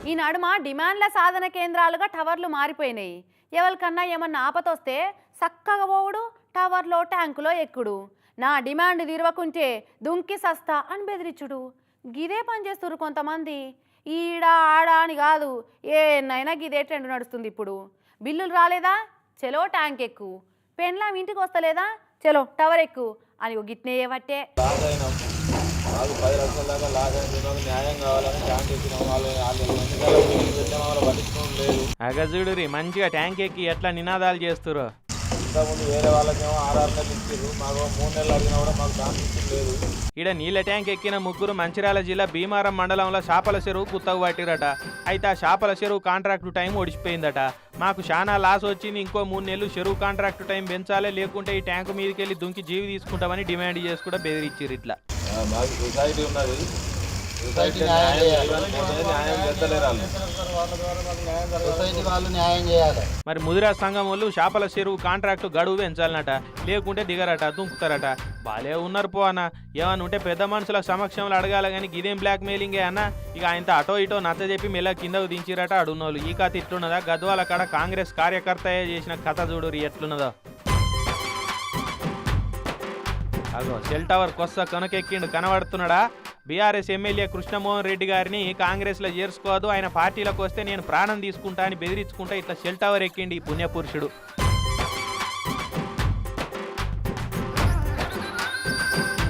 ఈ నడుమ డిమాండ్ల సాధన కేంద్రాలుగా టవర్లు మారిపోయినాయి. ఎవరికన్నా ఏమన్నా ఆపతొస్తే చక్కగా పోవుడు, టవర్లో ట్యాంకులో ఎక్కుడు. నా డిమాండ్ తీరవకుంటే దుంకి సస్తా అని బెదిరించుడు. గిదే పని చేస్తున్నారు కొంతమంది. ఈడ ఆడ అని కాదు, ఏనైనా గిదే ట్రెండ్ నడుస్తుంది ఇప్పుడు. బిల్లులు రాలేదా, చలో ట్యాంక్ ఎక్కు. పెన్లాం ఇంటికి వస్తలేదా, చలో టవర్ ఎక్కు అని గిట్నే ఏవట్టే. మాకు 10 లక్షల దాకా లాగైంది. న్యాయం కావాలని ట్యాంక్ ఎక్కినాం. వాళ్ళు పట్టించుకోవడం లేదు. అగజుడురి మంచిగా ట్యాంక్ ఎక్కి ఎట్లా నినాదాలు చేస్తురో. ఇంతకుముందు వేరే వాళ్ళకేమో 6 నెలలు ఇచ్చారు. మాకు 3 నెలలు అడిగినా కూడా మాకు ట్యాంక్ ఇచ్చింది లేదు. ఈడ నీళ్ళ ట్యాంక్ ఎక్కిన ముగ్గురు మంచిర్యాల జిల్లా భీమారం మండలంలో చేపల చెరువు కుత్తగు పట్టిరట. అయితే ఆ చేపల చెరువు కాంట్రాక్టు టైం ఒడిచిపోయిందట. మాకు చాలా లాస్ వచ్చింది, ఇంకో 3 నెలలు చెరువు కాంట్రాక్టు టైం పెంచాలి, లేకుంటే ఈ ట్యాంకు మీదకి వెళ్ళి దుంకి జీవి తీసుకుంటామని డిమాండ్ చేసి కూడా బెదిరించారు. ఇట్లా మాకు సొసైటీ ఉన్నది, సొసైటీ న్యాయం చేస్తలేరు. మరి ముదిరా సంఘం వాళ్ళు చేపల చెరువు కాంట్రాక్టు గడువు పెంచాలన్నట, లేకుంటే దిగరట, దుంకుతారట. బాలే ఉన్నారు పో అన్న. ఏమన్నా ఉంటే పెద్ద మనుషుల సమక్షంలో అడగాల కానీ ఇదేం బ్లాక్ మెయిలింగే అన్న. ఇక ఆయనతో అటో ఇటో నచ్చ చెప్పి మెల్ల కిందకు దించిరట అడున్నోళ్ళు. ఈ కథ ఇట్లున్నదా? గద్వాల కాడ కాంగ్రెస్ కార్యకర్తయే చేసిన కథ చూడు ఎట్లున్నదో. అగో సెల్ టవర్ కొత్త కనకెక్కిండు, కనబడుతున్నాడా? బీఆర్ఎస్ ఎమ్మెల్యే కృష్ణమోహన్ రెడ్డి గారిని కాంగ్రెస్లో చేర్చుకోవద్దు, ఆయన పార్టీలకు వస్తే నేను ప్రాణం తీసుకుంటా అని బెదిరించుకుంటా ఇట్లా సెల్ టవర్ ఎక్కిండి ఈ పుణ్యపురుషుడు.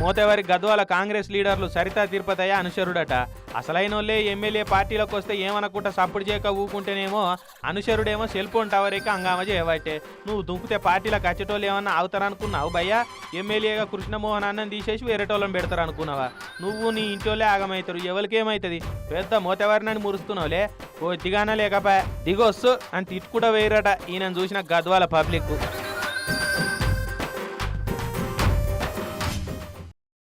మోతేవారి గద్వాల కాంగ్రెస్ లీడర్లు సరితా తిరుపతయ్య అనుచరుడట. అసలైన వాళ్ళే ఎమ్మెల్యే పార్టీలకు వస్తే ఏమనుకుంటా సప్పుడు చేయక ఊకుంటేనేమో అనుచరుడేమో సెల్ ఫోన్ టవర్ ఎక్కి హంగామా చేయబట్టే. నువ్వు దుంకుతే పార్టీలకు వచ్చేటోళ్ళు ఏమన్నా అవుతారనుకున్నావు భయ్యా? ఎమ్మెల్యేగా కృష్ణమోహన్ అన్నం తీసేసి వేరేటోళ్ళని పెడతారు అనుకున్నావా? నువ్వు నీ ఇంటోళ్ళే ఆగమవుతారు, ఎవరికేమవుతుంది? పెద్ద మోతేవారినని మురుస్తున్నావులే. ఓ దిగానా లేకపోయా దిగొస్తు అని తిట్టుకుంటూ వేయరట ఈయన చూసిన గద్వాల పబ్లిక్.